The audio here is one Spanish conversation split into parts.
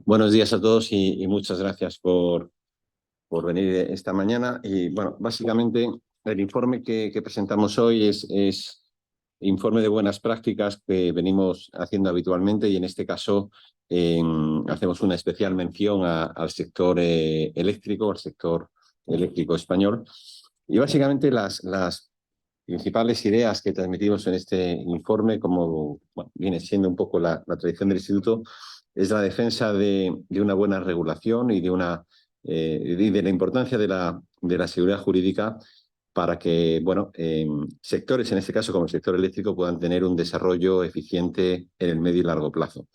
Buenos días a todos y muchas gracias por venir esta mañana. Y bueno, básicamente el informe que presentamos hoy es informe de buenas prácticas que venimos haciendo habitualmente y en este caso hacemos una especial mención al sector eléctrico, al sector eléctrico español. Y básicamente las principales ideas que transmitimos en este informe, como bueno, viene siendo un poco la tradición del Instituto, es la defensa de una buena regulación y de la importancia de la seguridad jurídica para que bueno, sectores, en este caso como el sector eléctrico, puedan tener un desarrollo eficiente en el medio y largo plazo.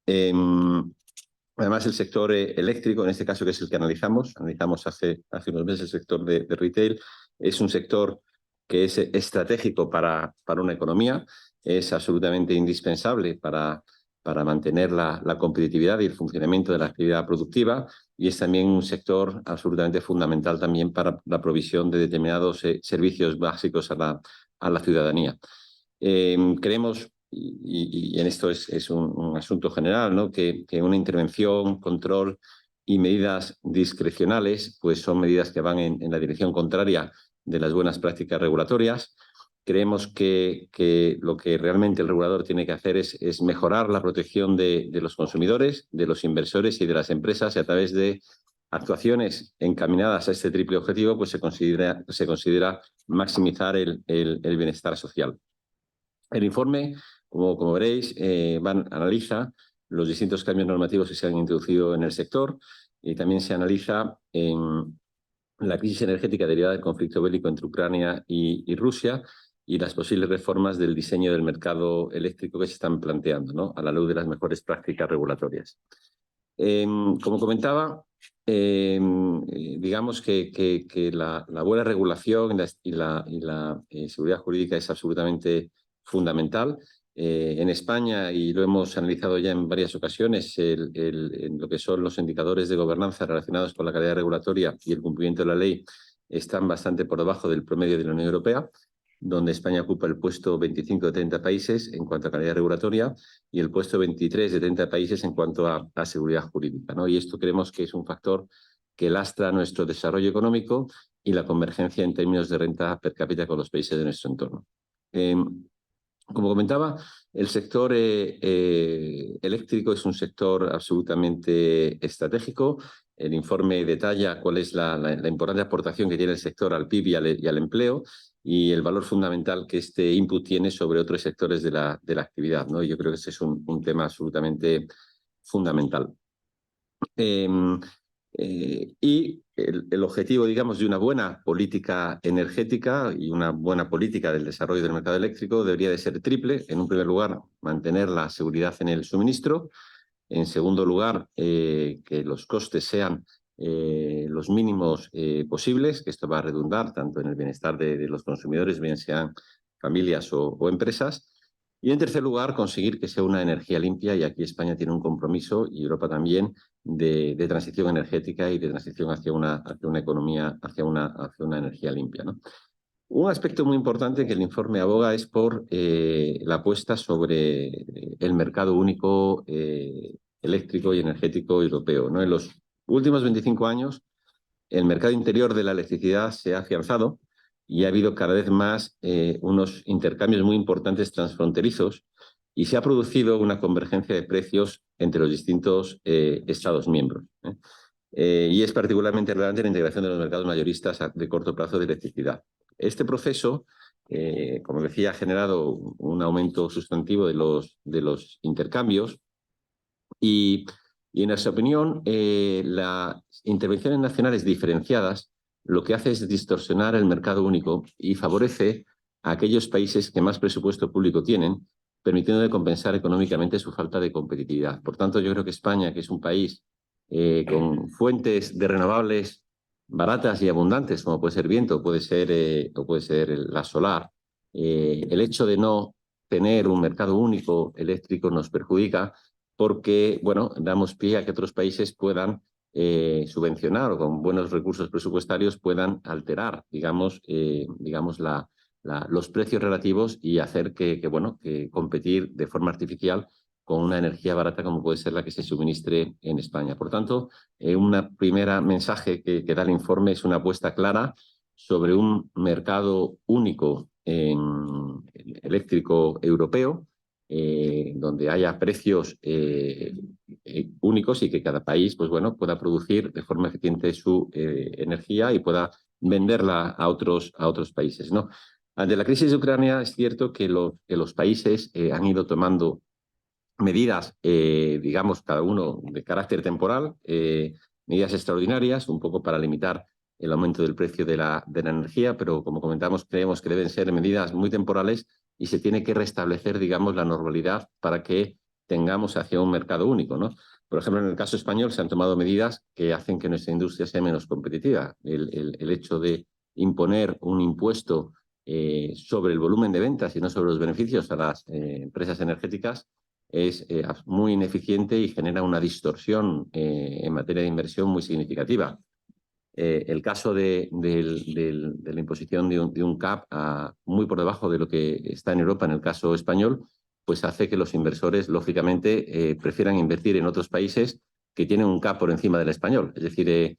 Además, el sector eléctrico, en este caso que es el que analizamos hace unos meses el sector de retail, es un sector que es estratégico para una economía, es absolutamente indispensable para mantener la competitividad y el funcionamiento de la actividad productiva y es también un sector absolutamente fundamental también para la provisión de determinados servicios básicos a la ciudadanía. Creemos, y en esto es un asunto general, ¿no? que una intervención, control y medidas discrecionales pues son medidas que van en la dirección contraria de las buenas prácticas regulatorias. Creemos que lo que realmente el regulador tiene que hacer es mejorar la protección de los consumidores, de los inversores y de las empresas y a través de actuaciones encaminadas a este triple objetivo pues se considera maximizar el bienestar social. El informe, como veréis, analiza los distintos cambios normativos que se han introducido en el sector y también se analiza la crisis energética derivada del conflicto bélico entre Ucrania y Rusia y las posibles reformas del diseño del mercado eléctrico que se están planteando, ¿no? A la luz de las mejores prácticas regulatorias. Como comentaba, digamos que la buena regulación y la seguridad jurídica es absolutamente fundamental. En España, y lo hemos analizado ya en varias ocasiones, en lo que son los indicadores de gobernanza relacionados con la calidad regulatoria y el cumplimiento de la ley están bastante por debajo del promedio de la Unión Europea, donde España ocupa el puesto 25 de 30 países en cuanto a calidad regulatoria y el puesto 23 de 30 países en cuanto a seguridad jurídica, ¿no? Y esto creemos que es un factor que lastra nuestro desarrollo económico y la convergencia en términos de renta per cápita con los países de nuestro entorno. Como comentaba, el sector eléctrico es un sector absolutamente estratégico. El informe detalla cuál es la importante aportación que tiene el sector al PIB y al empleo y el valor fundamental que este input tiene sobre otros sectores de la actividad, ¿no? Y yo creo que ese es un tema absolutamente fundamental. Y el objetivo, digamos, de una buena política energética y una buena política del desarrollo del mercado eléctrico debería de ser triple. En un primer lugar, mantener la seguridad en el suministro. En segundo lugar, que los costes sean los mínimos posibles, que esto va a redundar tanto en el bienestar de los consumidores, bien sean familias o empresas. Y en tercer lugar, conseguir que sea una energía limpia, y aquí España tiene un compromiso, y Europa también, de transición energética y de transición hacia una economía, hacia una energía limpia, ¿no? Un aspecto muy importante que el informe aboga es por la apuesta sobre el mercado único eléctrico y energético europeo, ¿no? En los últimos 25 años, el mercado interior de la electricidad se ha afianzado y ha habido cada vez más unos intercambios muy importantes transfronterizos y se ha producido una convergencia de precios entre los distintos Estados miembros, ¿eh? Y es particularmente relevante la integración de los mercados mayoristas de corto plazo de electricidad. Este proceso, como decía, ha generado un aumento sustantivo de los intercambios y, en nuestra opinión, las intervenciones nacionales diferenciadas lo que hace es distorsionar el mercado único y favorece a aquellos países que más presupuesto público tienen, permitiendo compensar económicamente su falta de competitividad. Por tanto, yo creo que España, que es un país con fuentes de renovables baratas y abundantes, como puede ser viento o puede ser la solar, el hecho de no tener un mercado único eléctrico nos perjudica porque, bueno, damos pie a que otros países puedan subvencionar o con buenos recursos presupuestarios puedan alterar, digamos, los precios relativos y hacer que competir de forma artificial con una energía barata como puede ser la que se suministre en España. Por tanto, un primer mensaje que da el informe es una apuesta clara sobre un mercado único eléctrico europeo, donde haya precios únicos y que cada país, pues bueno, pueda producir de forma eficiente su energía y pueda venderla a otros países, ¿no? Ante la crisis de Ucrania es cierto que los países han ido tomando medidas, digamos, cada uno de carácter temporal, medidas extraordinarias, un poco para limitar el aumento del precio de la energía, pero como comentamos, creemos que deben ser medidas muy temporales y se tiene que restablecer, digamos, la normalidad para que tengamos hacia un mercado único, ¿no? Por ejemplo, en el caso español se han tomado medidas que hacen que nuestra industria sea menos competitiva. El hecho de imponer un impuesto sobre el volumen de ventas y no sobre los beneficios a las empresas energéticas es muy ineficiente y genera una distorsión en materia de inversión muy significativa. El caso de la imposición de un cap muy por debajo de lo que está en Europa en el caso español, pues hace que los inversores, lógicamente, prefieran invertir en otros países que tienen un cap por encima del español. Es decir,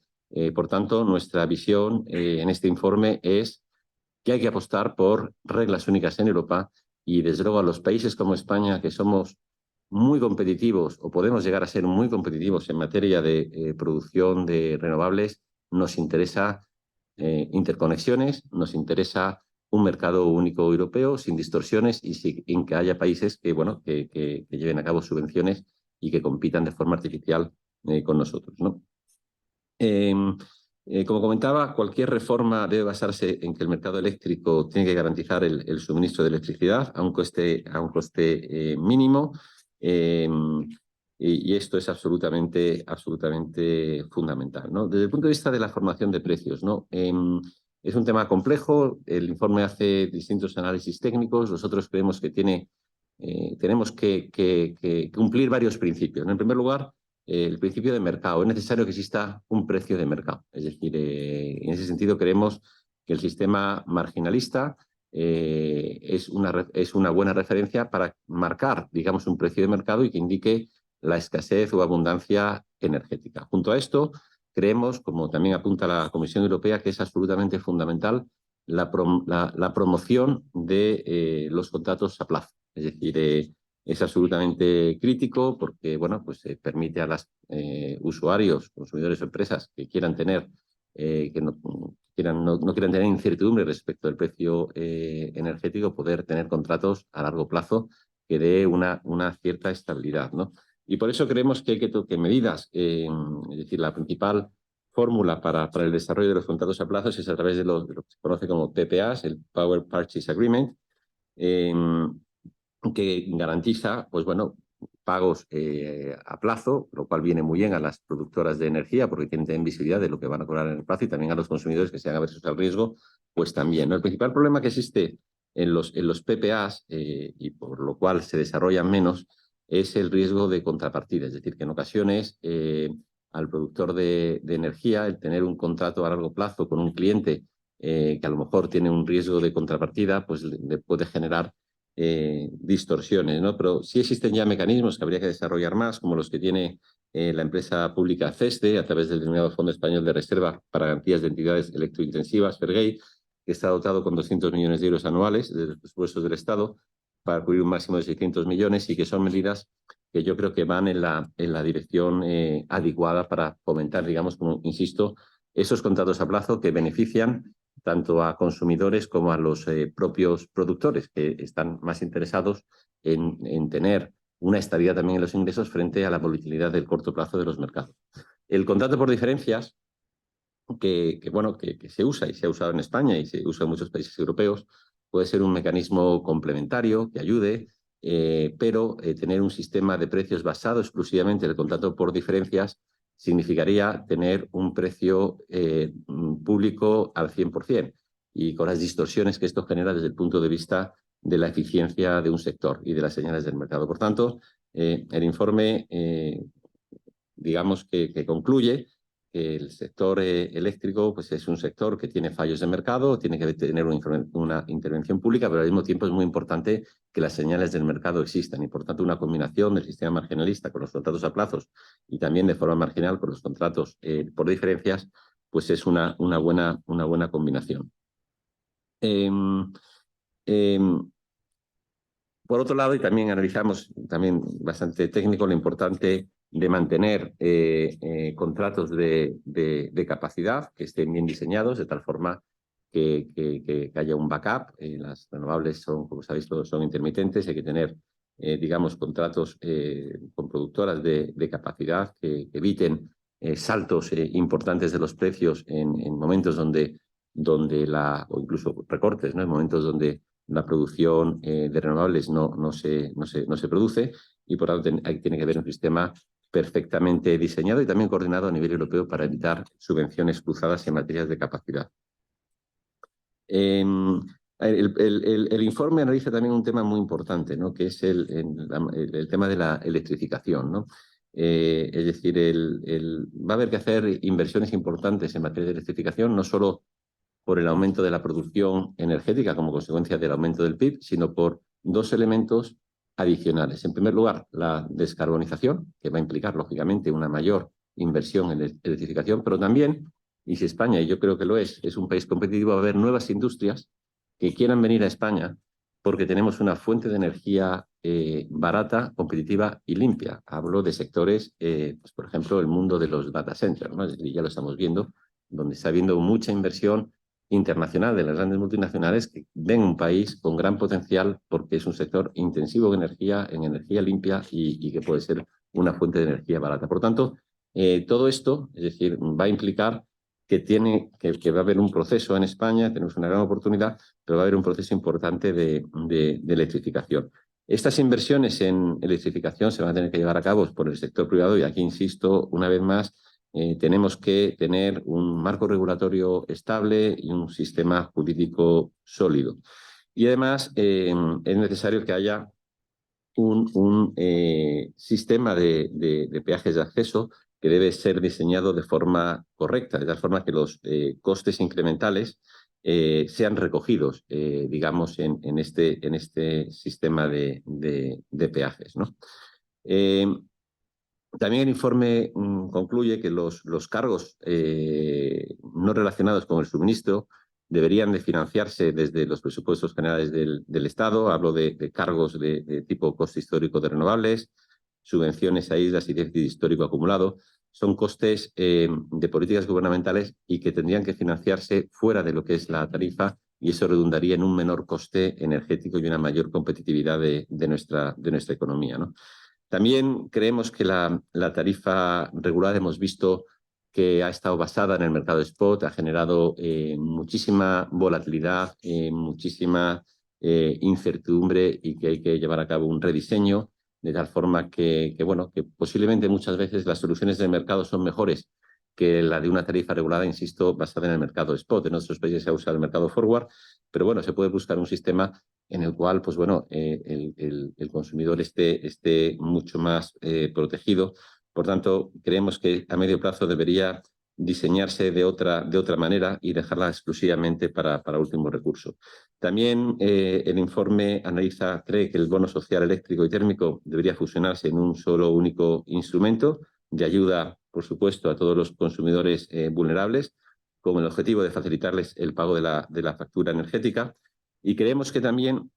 por tanto, nuestra visión en este informe es que hay que apostar por reglas únicas en Europa y, desde luego, a los países como España, que somos muy competitivos o podemos llegar a ser muy competitivos en materia de producción de renovables, nos interesa interconexiones, nos interesa un mercado único europeo sin distorsiones y sin que haya países que, bueno, que lleven a cabo subvenciones y que compitan de forma artificial con nosotros, ¿no? Como comentaba, cualquier reforma debe basarse en que el mercado eléctrico tiene que garantizar el suministro de electricidad a un coste mínimo, y esto es absolutamente fundamental, ¿no? Desde el punto de vista de la formación de precios, ¿no? Es un tema complejo, el informe hace distintos análisis técnicos, nosotros creemos que tenemos que cumplir varios principios, ¿no? En primer lugar, el principio de mercado. Es necesario que exista un precio de mercado. Es decir, en ese sentido creemos que el sistema marginalista es una buena referencia para marcar, digamos, un precio de mercado y que indique la escasez o abundancia energética. Junto a esto, creemos, como también apunta la Comisión Europea, que es absolutamente fundamental la promoción de los contratos a plazo. Es decir, es absolutamente crítico porque, bueno, pues permite a los usuarios, consumidores o empresas que quieran tener, que no quieran tener incertidumbre respecto al precio energético, poder tener contratos a largo plazo que dé una cierta estabilidad, ¿no? Y por eso creemos que hay que medidas, es decir, la principal fórmula para el desarrollo de los contratos a plazos es a través de lo que se conoce como PPAs, el Power Purchase Agreement, que garantiza, pues bueno, pagos a plazo, lo cual viene muy bien a las productoras de energía porque tienen visibilidad de lo que van a cobrar en el plazo, y también a los consumidores que sean aversos al riesgo, pues también, ¿no? El principal problema que existe en los PPAs, y por lo cual se desarrollan menos, es el riesgo de contrapartida. Es decir, que en ocasiones al productor de energía, el tener un contrato a largo plazo con un cliente que a lo mejor tiene un riesgo de contrapartida, pues le puede generar distorsiones, ¿no? Pero sí existen ya mecanismos que habría que desarrollar más, como los que tiene la empresa pública CESDE a través del denominado Fondo Español de Reserva para Garantías de Entidades Electrointensivas, FERGEI, que está dotado con 200 millones de euros anuales de los presupuestos del Estado para cubrir un máximo de 600 millones, y que son medidas que yo creo que van en la dirección adecuada para fomentar, digamos, como insisto, esos contratos a plazo que benefician tanto a consumidores como a los propios productores, que están más interesados en tener una estabilidad también en los ingresos frente a la volatilidad del corto plazo de los mercados. El contrato por diferencias, bueno, que se usa y se ha usado en España y se usa en muchos países europeos, puede ser un mecanismo complementario que ayude, pero tener un sistema de precios basado exclusivamente en el contrato por diferencias significaría tener un precio público al 100%, y con las distorsiones que esto genera desde el punto de vista de la eficiencia de un sector y de las señales del mercado. Por tanto, el informe, digamos que concluye que el sector eléctrico pues es un sector que tiene fallos de mercado, tiene que tener una intervención pública, pero al mismo tiempo es muy importante que las señales del mercado existan y, por tanto, una combinación del sistema marginalista con los contratos a plazos y también de forma marginal con los contratos por diferencias, pues es una buena combinación. Por otro lado, y también analizamos, también bastante técnico, lo importante de mantener contratos de capacidad que estén bien diseñados, de tal forma que haya un backup. Las renovables son, como sabéis, todos son intermitentes. Hay que tener, digamos, contratos con productoras de capacidad que eviten saltos importantes de los precios en momentos donde o incluso recortes, ¿no? En momentos donde la producción de renovables no se produce y, por tanto, tiene que haber un sistema perfectamente diseñado y también coordinado a nivel europeo para evitar subvenciones cruzadas en materias de capacidad. El informe analiza también un tema muy importante, ¿no? Que es el tema de la electrificación, ¿no? Es decir, va a haber que hacer inversiones importantes en materia de electrificación, no solo por el aumento de la producción energética como consecuencia del aumento del PIB, sino por dos elementos adicionales. En primer lugar, la descarbonización, que va a implicar, lógicamente, una mayor inversión en electrificación, pero también, y si España, y yo creo que lo es un país competitivo, va a haber nuevas industrias que quieran venir a España porque tenemos una fuente de energía barata, competitiva y limpia. Hablo de sectores, pues, por ejemplo, el mundo de los data centers, ¿no? Es decir, ya lo estamos viendo, donde está habiendo mucha inversión internacional de las grandes multinacionales que ven un país con gran potencial porque es un sector intensivo en energía limpia y que puede ser una fuente de energía barata. Por tanto, todo esto, es decir, va a implicar que va a haber un proceso en España, tenemos una gran oportunidad, pero va a haber un proceso importante de electrificación. Estas inversiones en electrificación se van a tener que llevar a cabo por el sector privado y aquí insisto una vez más, tenemos que tener un marco regulatorio estable y un sistema jurídico sólido. Y además es necesario que haya un sistema de peajes de acceso que debe ser diseñado de forma correcta, de tal forma que los costes incrementales sean recogidos, digamos, en este sistema de peajes, ¿no? También el informe concluye que los cargos no relacionados con el suministro deberían de financiarse desde los presupuestos generales del Estado. Hablo de cargos de tipo coste histórico de renovables, subvenciones a islas y déficit histórico acumulado. Son costes de políticas gubernamentales y que tendrían que financiarse fuera de lo que es la tarifa y eso redundaría en un menor coste energético y una mayor competitividad de nuestra economía, ¿no? También creemos que la tarifa regular hemos visto que ha estado basada en el mercado spot, ha generado muchísima volatilidad, muchísima incertidumbre y que hay que llevar a cabo un rediseño de tal forma que posiblemente muchas veces las soluciones del mercado son mejores que la de una tarifa regulada, insisto, basada en el mercado spot. En otros países se usa el mercado forward, pero bueno, se puede buscar un sistema en el cual, pues bueno, el consumidor esté mucho más protegido. Por tanto, creemos que a medio plazo debería diseñarse de otra manera y dejarla exclusivamente para último recurso. También el informe cree que el bono social eléctrico y térmico debería fusionarse en un solo único instrumento de ayuda, por supuesto, a todos los consumidores vulnerables, con el objetivo de facilitarles el pago de la factura energética. Y creemos que también,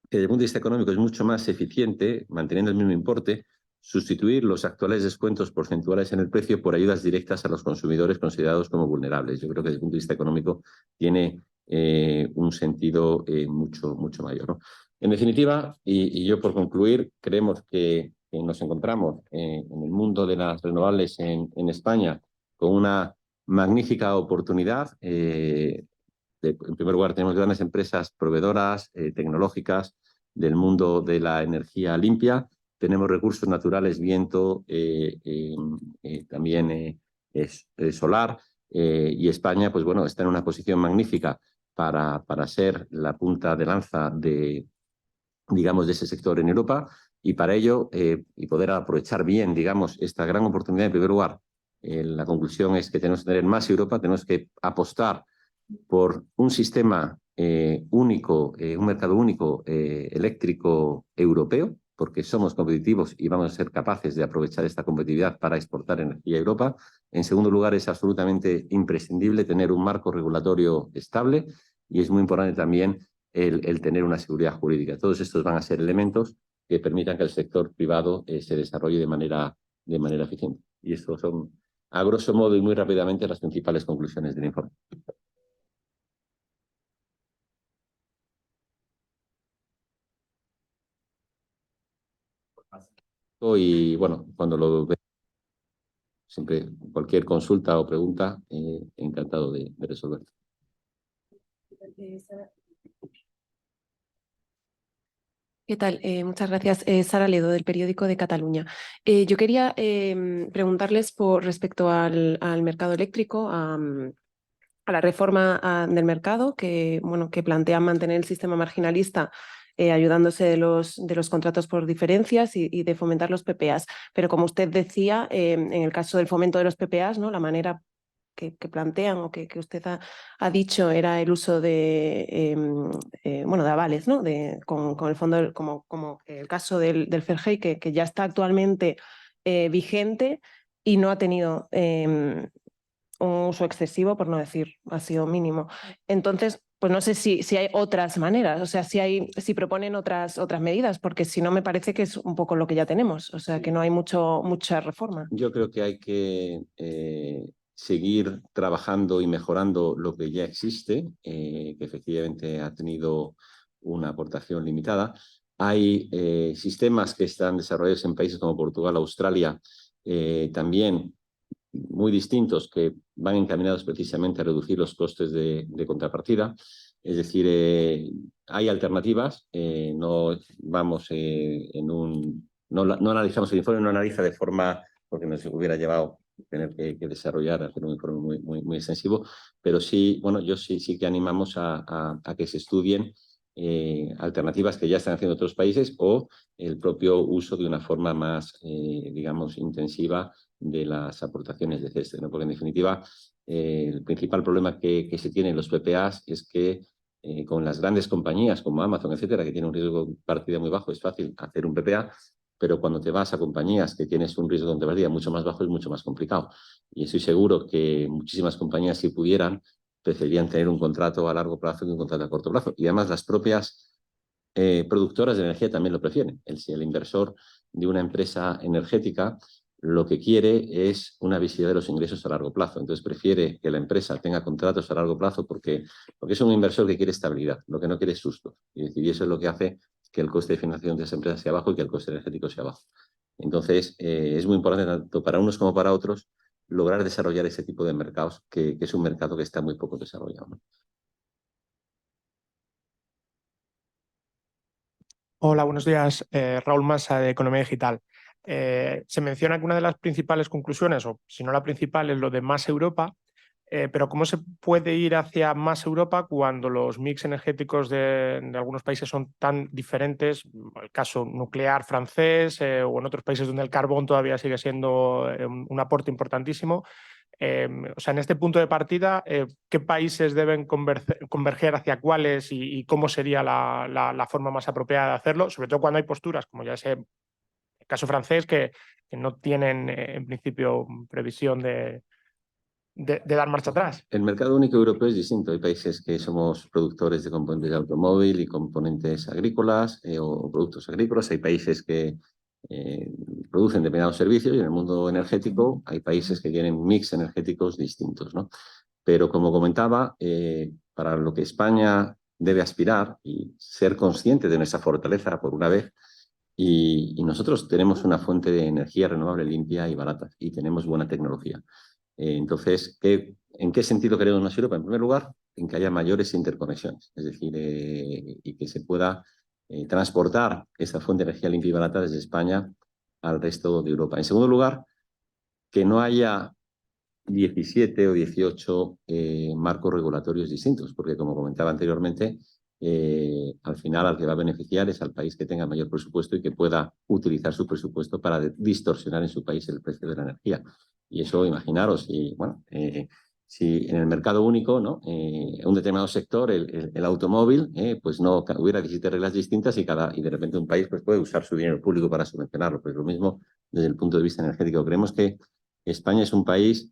que desde el punto de vista económico, es mucho más eficiente, manteniendo el mismo importe, sustituir los actuales descuentos porcentuales en el precio por ayudas directas a los consumidores considerados como vulnerables. Yo creo que desde el punto de vista económico tiene un sentido mucho mayor, ¿no? En definitiva, y yo por concluir, creemos que nos encontramos en el mundo de las renovables en España con una magnífica oportunidad. En primer lugar, tenemos grandes empresas proveedoras tecnológicas del mundo de la energía limpia. Tenemos recursos naturales, viento, también solar. Y España, pues bueno, está en una posición magnífica para ser la punta de lanza digamos, de ese sector en Europa. Y para ello, y poder aprovechar bien, digamos, esta gran oportunidad, en primer lugar, La conclusión es que tenemos que tener más Europa, tenemos que apostar por un sistema único, un mercado único eléctrico europeo, porque somos competitivos y vamos a ser capaces de aprovechar esta competitividad para exportar energía a Europa. En segundo lugar, es absolutamente imprescindible tener un marco regulatorio estable y es muy importante también el tener una seguridad jurídica. Todos estos van a ser elementos que permitan que el sector privado se desarrolle de manera eficiente. Y estos son, a grosso modo y muy rápidamente, las principales conclusiones del informe. Y bueno, cuando lo ve, siempre cualquier consulta o pregunta, encantado de resolver. ¿Qué tal? Muchas gracias. Sara Ledo, del periódico de Cataluña. Yo quería preguntarles respecto al mercado eléctrico, a la reforma del mercado que plantea mantener el sistema marginalista ayudándose de los contratos por diferencias y de fomentar los PPAs. Pero como usted decía, en el caso del fomento de los PPAs, ¿no? La manera que plantean o que usted ha dicho era el uso de avales, ¿no? Con el fondo, como el caso del FERGEI, que ya está actualmente vigente y no ha tenido un uso excesivo, por no decir, ha sido mínimo. Entonces, pues no sé si hay otras maneras, o sea, si proponen otras medidas, porque si no me parece que es un poco lo que ya tenemos, o sea, que no hay mucha reforma. Yo creo que hay que seguir trabajando y mejorando lo que ya existe, que efectivamente ha tenido una aportación limitada. Hay sistemas que están desarrollados en países como Portugal, Australia, también muy distintos, que van encaminados precisamente a reducir los costes de contrapartida. Es decir, hay alternativas, no vamos no analizamos el informe, no analiza de forma, porque nos hubiera llevado tener que desarrollar, hacer un informe muy extensivo, pero sí, bueno, yo sí que animamos a que se estudien alternativas que ya están haciendo otros países o el propio uso de una forma más, digamos, intensiva de las aportaciones de CESTE, ¿no? Porque en definitiva el principal problema que se tiene en los PPAs es que con las grandes compañías como Amazon, etcétera, que tienen un riesgo de partida muy bajo, es fácil hacer un PPA, pero cuando te vas a compañías que tienes un riesgo de contrapartida mucho más bajo es mucho más complicado. Y estoy seguro que muchísimas compañías, si pudieran, preferirían tener un contrato a largo plazo que un contrato a corto plazo. Y además las propias productoras de energía también lo prefieren. Si el inversor de una empresa energética lo que quiere es una visibilidad de los ingresos a largo plazo. Entonces prefiere que la empresa tenga contratos a largo plazo porque es un inversor que quiere estabilidad, lo que no quiere es sustos. Y eso es lo que hace que el coste de financiación de esa empresa sea bajo y que el coste energético sea bajo. Entonces es muy importante, tanto para unos como para otros, lograr desarrollar ese tipo de mercados, que es un mercado que está muy poco desarrollado, ¿no? Hola, buenos días. Raúl Massa, de Economía Digital. Se menciona que una de las principales conclusiones, o si no la principal, es lo de más Europa, pero ¿cómo se puede ir hacia más Europa cuando los mix energéticos de algunos países son tan diferentes? El caso nuclear francés o en otros países donde el carbón todavía sigue siendo un aporte importantísimo. O sea, en este punto de partida, ¿qué países deben converger hacia cuáles y cómo sería la forma más apropiada de hacerlo? Sobre todo cuando hay posturas, como ya es el caso francés, que no tienen en principio previsión de dar marcha atrás. El mercado único europeo es distinto. Hay países que somos productores de componentes de automóvil y componentes agrícolas o productos agrícolas. Hay países que producen determinados servicios y en el mundo energético hay países que tienen mix energéticos distintos, ¿no? Pero como comentaba, para lo que España debe aspirar y ser consciente de nuestra fortaleza por una vez, y nosotros tenemos una fuente de energía renovable limpia y barata y tenemos buena tecnología. Entonces, ¿en qué sentido queremos más Europa? En primer lugar, en que haya mayores interconexiones, es decir, y que se pueda transportar esa fuente de energía limpia y barata desde España al resto de Europa. En segundo lugar, que no haya 17 o 18 marcos regulatorios distintos, porque como comentaba anteriormente, al final al que va a beneficiar es al país que tenga mayor presupuesto y que pueda utilizar su presupuesto para distorsionar en su país el precio de la energía. Y eso, imaginaros, si en el mercado único, ¿no? Un determinado sector, el automóvil, pues no hubiera 17 reglas distintas y de repente un país pues puede usar su dinero público para subvencionarlo. Pues lo mismo desde el punto de vista energético. Creemos que España es un país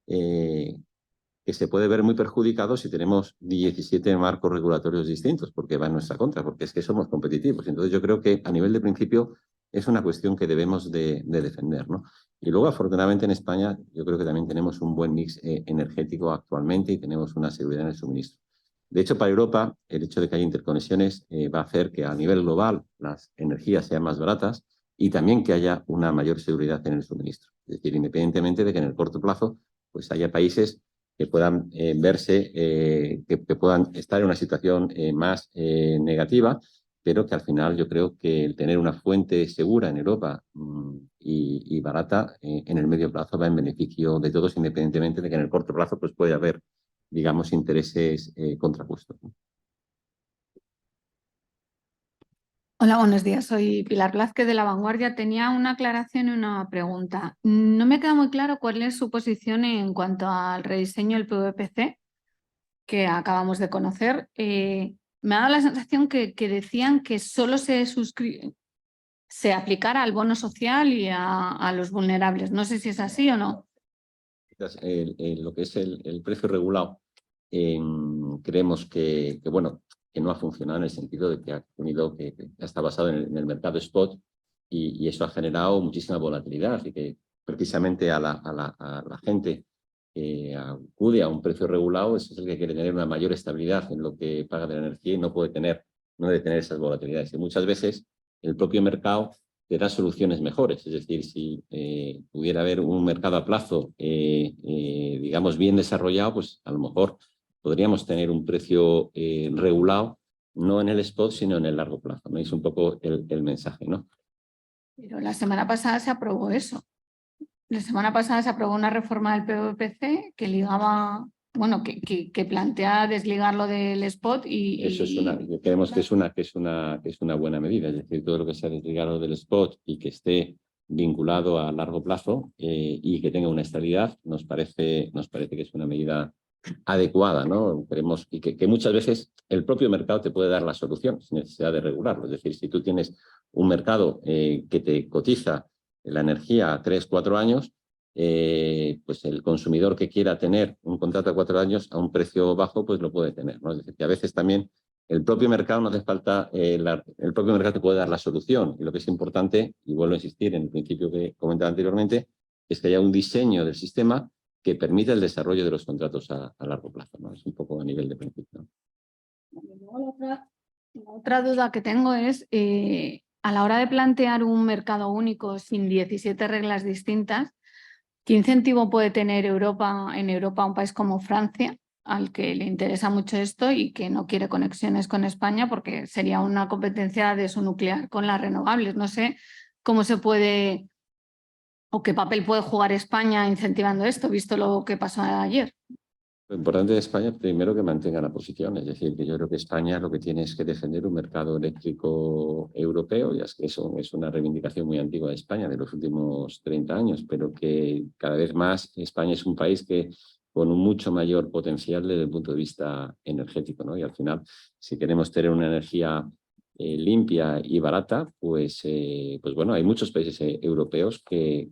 que se puede ver muy perjudicado si tenemos 17 marcos regulatorios distintos, porque va en nuestra contra, porque es que somos competitivos. Entonces yo creo que a nivel de principio es una cuestión que debemos de defender, ¿no? Y luego, afortunadamente, en España yo creo que también tenemos un buen mix energético actualmente y tenemos una seguridad en el suministro. De hecho, para Europa, el hecho de que haya interconexiones va a hacer que a nivel global las energías sean más baratas y también que haya una mayor seguridad en el suministro. Es decir, independientemente de que en el corto plazo pues haya países que puedan verse, que puedan estar en una situación más negativa, pero que al final yo creo que el tener una fuente segura en Europa y barata en el medio plazo va en beneficio de todos, independientemente de que en el corto plazo pues puede haber, digamos, intereses contrapuestos, ¿no? Hola, buenos días. Soy Pilar Blázquez de La Vanguardia. Tenía una aclaración y una pregunta. No me queda muy claro cuál es su posición en cuanto al rediseño del PVPC que acabamos de conocer. Me ha dado la sensación que decían que solo se aplicara al bono social y a los vulnerables. No sé si es así o no. Lo que es el precio regulado, creemos que no ha funcionado en el sentido de que ha tenido que está basado en el mercado spot y eso ha generado muchísima volatilidad y que precisamente a la gente que acude a un precio regulado es el que quiere tener una mayor estabilidad en lo que paga de la energía y no debe tener esas volatilidades. Y muchas veces el propio mercado te da soluciones mejores. Es decir, si pudiera haber un mercado a plazo, digamos, bien desarrollado, pues a lo mejor podríamos tener un precio regulado, no en el spot, sino en el largo plazo, ¿no? Es un poco el mensaje, ¿no? Pero la semana pasada se aprobó eso. La semana pasada se aprobó una reforma del PVPC que ligaba, bueno, que plantea desligarlo del spot y... Eso es creemos que es una buena medida. Es decir, todo lo que sea desligado del spot y que esté vinculado a largo plazo y que tenga una estabilidad, nos parece que es una medida adecuada, ¿no? Creemos y que muchas veces el propio mercado te puede dar la solución sin necesidad de regularlo. Es decir, si tú tienes un mercado que te cotiza la energía a 3, 4 años, pues el consumidor que quiera tener un contrato a 4 años a un precio bajo, pues lo puede tener, ¿no? Es decir, que a veces también el propio mercado no hace falta, el propio mercado te puede dar la solución. Y lo que es importante, y vuelvo a insistir en el principio que comentaba anteriormente, es que haya un diseño del sistema que permita el desarrollo de los contratos a largo plazo, ¿no? Es un poco a nivel de principio. La otra duda que tengo es, a la hora de plantear un mercado único sin 17 reglas distintas, ¿qué incentivo puede tener en Europa un país como Francia, al que le interesa mucho esto y que no quiere conexiones con España porque sería una competencia de su nuclear con las renovables? No sé cómo se puede o qué papel puede jugar España incentivando esto, visto lo que pasó ayer. Lo importante de España, primero, que mantenga la posición. Es decir, que yo creo que España lo que tiene es que defender un mercado eléctrico europeo, y es que eso es una reivindicación muy antigua de España, de los últimos 30 años, pero que cada vez más España es un país que con un mucho mayor potencial desde el punto de vista energético, ¿no? Y al final, si queremos tener una energía limpia y barata, pues bueno, hay muchos países europeos que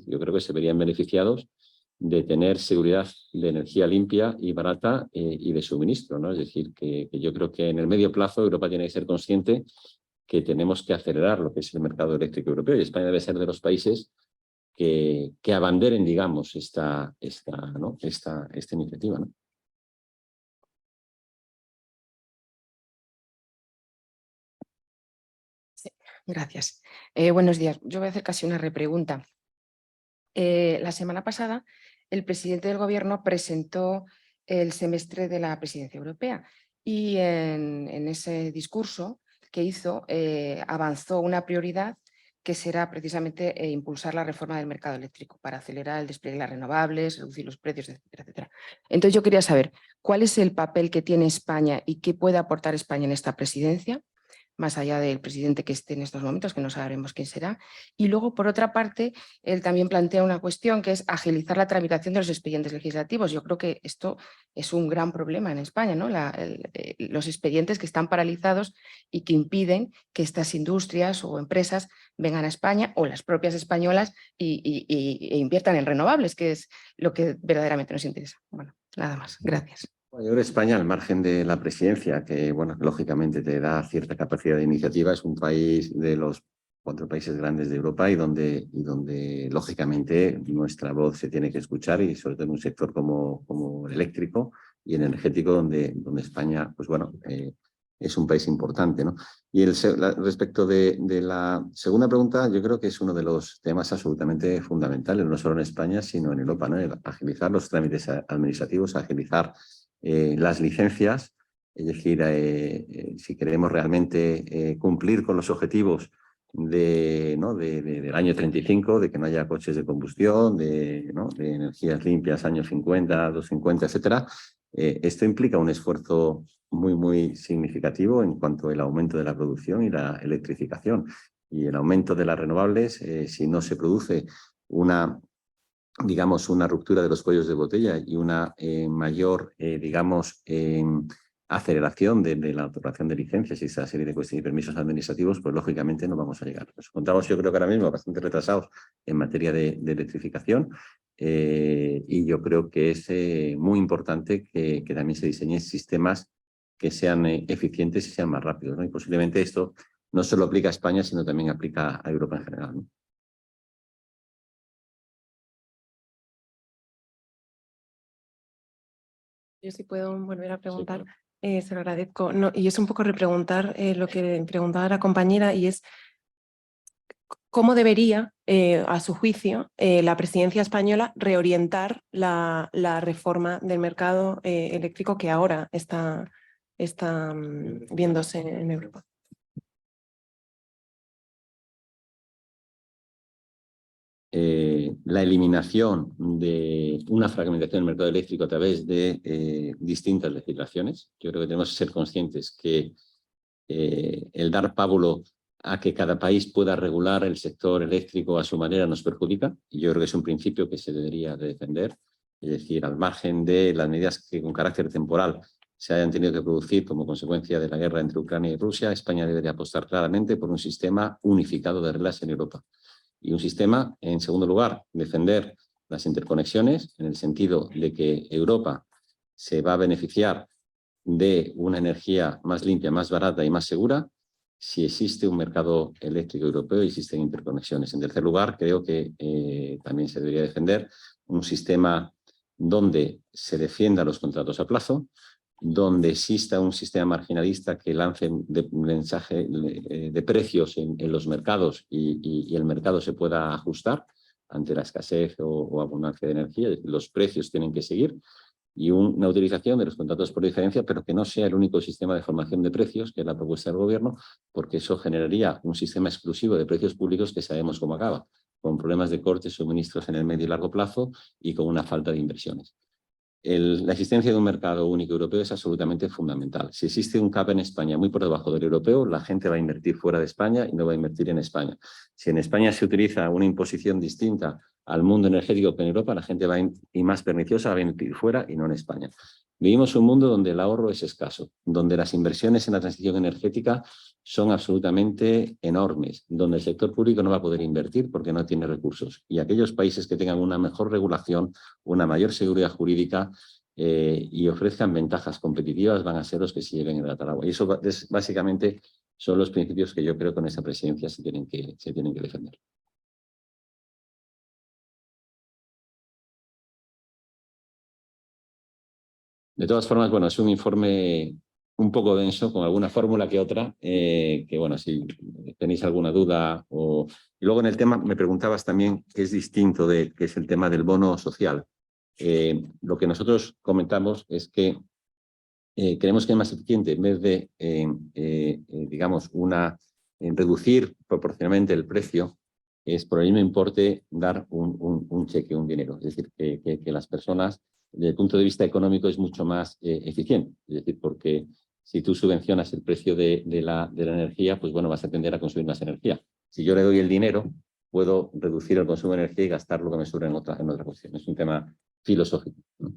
yo creo que se verían beneficiados de tener seguridad de energía limpia y barata y de suministro, ¿no? Es decir, que yo creo que en el medio plazo Europa tiene que ser consciente que tenemos que acelerar lo que es el mercado eléctrico europeo y España debe ser de los países que abanderen, digamos, esta iniciativa, ¿no? Sí, gracias. Buenos días. Yo voy a hacer casi una repregunta. La semana pasada el presidente del gobierno presentó el semestre de la presidencia europea y en ese discurso que hizo avanzó una prioridad que será precisamente impulsar la reforma del mercado eléctrico para acelerar el despliegue de las renovables, reducir los precios, etcétera, etcétera. Entonces yo quería saber cuál es el papel que tiene España y qué puede aportar España en esta presidencia, más allá del presidente que esté en estos momentos, que no sabremos quién será. Y luego, por otra parte, él también plantea una cuestión que es agilizar la tramitación de los expedientes legislativos. Yo creo que esto es un gran problema en España, ¿no? Los expedientes que están paralizados y que impiden que estas industrias o empresas vengan a España o las propias españolas e inviertan en renovables, que es lo que verdaderamente nos interesa. Bueno, nada más. Gracias. Yo creo que España, al margen de la presidencia, que bueno, lógicamente te da cierta capacidad de iniciativa, es un país de los 4 países grandes de Europa y donde lógicamente nuestra voz se tiene que escuchar, y sobre todo en un sector como el eléctrico y energético, donde España, pues bueno, es un país importante, ¿no? Y respecto de la segunda pregunta, yo creo que es uno de los temas absolutamente fundamentales, no solo en España, sino en Europa, ¿no? Agilizar los trámites administrativos, agilizar las licencias, es decir, si queremos realmente cumplir con los objetivos del año 35, de que no haya coches de combustión, de energías limpias, años 50, 250, etcétera, esto implica un esfuerzo muy significativo en cuanto al aumento de la producción y la electrificación. Y el aumento de las renovables, si no se produce una ruptura de los cuellos de botella y una mayor, aceleración de la otorgación de licencias y esa serie de cuestiones y permisos administrativos, pues lógicamente no vamos a llegar. Nos encontramos, yo creo que ahora mismo bastante retrasados en materia de electrificación, y yo creo que es muy importante que también se diseñen sistemas que sean eficientes y sean más rápidos, ¿no? Y posiblemente esto no solo aplica a España, sino también aplica a Europa en general, ¿no? Yo sí puedo volver a preguntar, Sí, claro. se lo agradezco. No, y es un poco repreguntar lo que preguntaba la compañera, y es cómo debería, a su juicio, la presidencia española reorientar la reforma del mercado eléctrico que ahora está viéndose en Europa. La eliminación de una fragmentación del mercado eléctrico a través de distintas legislaciones. Yo creo que tenemos que ser conscientes que el dar pábulo a que cada país pueda regular el sector eléctrico a su manera nos perjudica, y yo creo que es un principio que se debería de defender. Es decir, al margen de las medidas que con carácter temporal se hayan tenido que producir como consecuencia de la guerra entre Ucrania y Rusia, España debería apostar claramente por un sistema unificado de reglas en Europa. Y un sistema, en segundo lugar, defender las interconexiones, en el sentido de que Europa se va a beneficiar de una energía más limpia, más barata y más segura si existe un mercado eléctrico europeo y existen interconexiones. En tercer lugar, creo que también se debería defender un sistema donde se defienda los contratos a plazo, donde exista un sistema marginalista que lance mensaje de precios en los mercados y el mercado se pueda ajustar ante la escasez o abundancia de energía. Es decir, los precios tienen que seguir, y una utilización de los contratos por diferencia, pero que no sea el único sistema de formación de precios, que es la propuesta del gobierno, porque eso generaría un sistema exclusivo de precios públicos que sabemos cómo acaba, con problemas de cortes, suministros en el medio y largo plazo y con una falta de inversiones. La existencia de un mercado único europeo es absolutamente fundamental. Si existe un CAP en España muy por debajo del europeo, la gente va a invertir fuera de España y no va a invertir en España. Si en España se utiliza una imposición distinta al mundo energético que en Europa, la gente va y más perniciosa va a invertir fuera y no en España. Vivimos un mundo donde el ahorro es escaso, donde las inversiones en la transición energética son absolutamente enormes, donde el sector público no va a poder invertir porque no tiene recursos. Y aquellos países que tengan una mejor regulación, una mayor seguridad jurídica y ofrezcan ventajas competitivas van a ser los que se lleven el gato al agua. Y eso básicamente son los principios que yo creo que con esa presidencia se tienen que defender. De todas formas, bueno, es un informe un poco denso, con alguna fórmula que otra, que bueno, si tenéis alguna duda o... Y luego en el tema me preguntabas también qué es distinto que es el tema del bono social. Lo que nosotros comentamos es que creemos que es más eficiente, en vez de, digamos, una reducir proporcionalmente el precio es por el mismo importe dar un cheque, un dinero. Es decir, que las personas, desde el punto de vista económico, es mucho más eficiente. Es decir, porque si tú subvencionas el precio de la energía, pues bueno, vas a tender a consumir más energía. Si yo le doy el dinero, puedo reducir el consumo de energía y gastar lo que me sobra en otra cuestión. Es un tema filosófico, ¿no?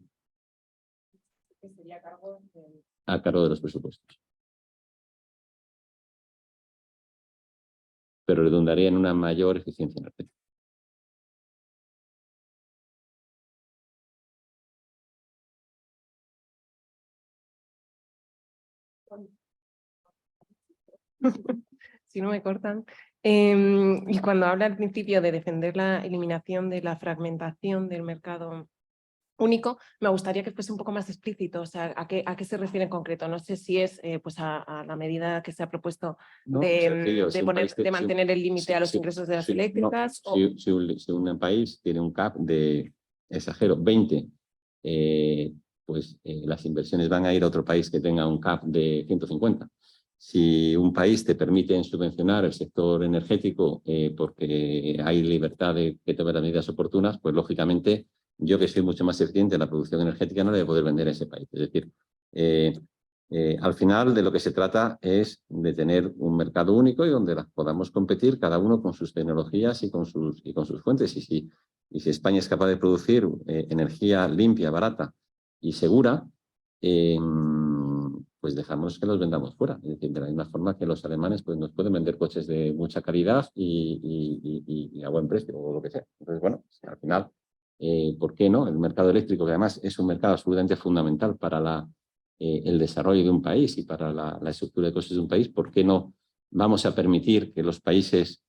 Sería A cargo de los presupuestos. Pero redundaría en una mayor eficiencia energética. Si no me cortan. Y cuando habla al principio de defender la eliminación de la fragmentación del mercado único, me gustaría que fuese un poco más explícito, o sea, ¿a qué se refiere en concreto? No sé si es pues a la medida que se ha propuesto No, de mantener el límite a los ingresos de las eléctricas. Si un país tiene un cap de, exagero, 20, las inversiones van a ir a otro país que tenga un cap de 150. Si un país te permite subvencionar el sector energético porque hay libertad de que tome las medidas oportunas, pues lógicamente yo, que soy mucho más eficiente en la producción energética, no le voy a poder vender a ese país. Es decir, al final de lo que se trata es de tener un mercado único y donde podamos competir cada uno con sus tecnologías y con sus fuentes. Y si España es capaz de producir energía limpia, barata y segura, pues dejamos que los vendamos fuera. Es decir, de la misma forma que los alemanes pues, nos pueden vender coches de mucha calidad y a buen precio o lo que sea. Entonces, bueno, al final, ¿por qué no? El mercado eléctrico, que además es un mercado absolutamente fundamental para el desarrollo de un país y para la estructura de costes de un país, ¿por qué no vamos a permitir que los países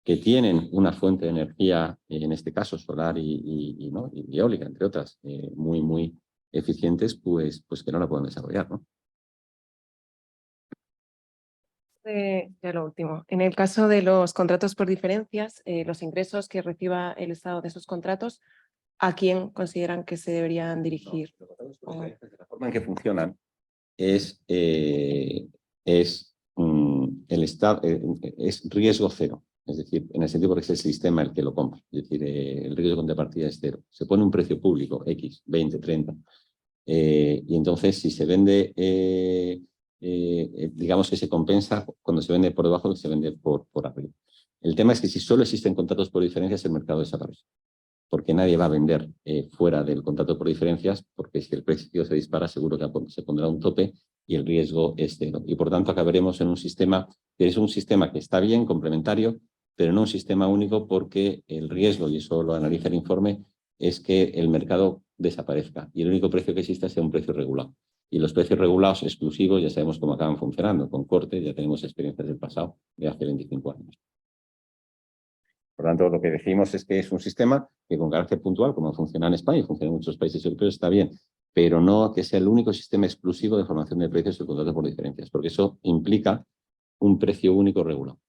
que tienen una fuente de energía, en este caso solar y eólica, entre otras, muy eficientes, pues que no la puedan desarrollar, ¿no? Ya lo último. En el caso de los contratos por diferencias, los ingresos que reciba el Estado de esos contratos, ¿a quién consideran que se deberían dirigir? La forma en que funcionan es el Estado, es riesgo cero. Es decir, en el sentido porque es el sistema el que lo compra. Es decir, el riesgo de contrapartida es cero. Se pone un precio público, X, 20, 30. Y entonces, si se vende, digamos que se compensa cuando se vende por debajo que se vende por arriba. El tema es que si solo existen contratos por diferencias, el mercado desaparece. Porque nadie va a vender fuera del contrato por diferencias, porque si el precio se dispara, seguro que se pondrá un tope y el riesgo es cero. Y por tanto acabaremos en un sistema que es un sistema que está bien, complementario, pero no un sistema único, porque el riesgo, y eso lo analiza el informe, es que el mercado desaparezca y el único precio que exista sea un precio regulado. Y los precios regulados exclusivos ya sabemos cómo acaban funcionando, con corte, ya tenemos experiencias del pasado de hace 25 años. Por lo tanto, lo que decimos es que es un sistema que con carácter puntual, como funciona en España y funciona en muchos países europeos, está bien, pero no que sea el único sistema exclusivo de formación de precios y contratos por diferencias, porque eso implica un precio único regulado.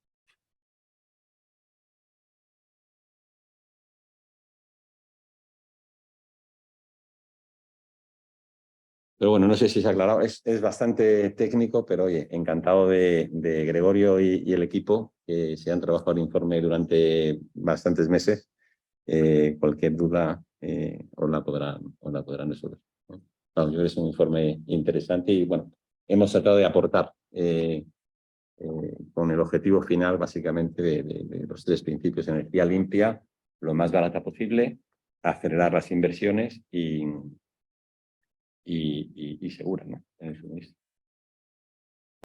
Pero bueno, no sé si se ha aclarado. Es bastante técnico, pero oye, encantado de Gregorio y el equipo que se han trabajado el informe durante bastantes meses. Cualquier duda os la podrán resolver, ¿no? Claro, yo creo que es un informe interesante y bueno, hemos tratado de aportar con el objetivo final básicamente de los 3 principios: energía limpia, lo más barata posible, acelerar las inversiones y segura, ¿no?, en el suministro.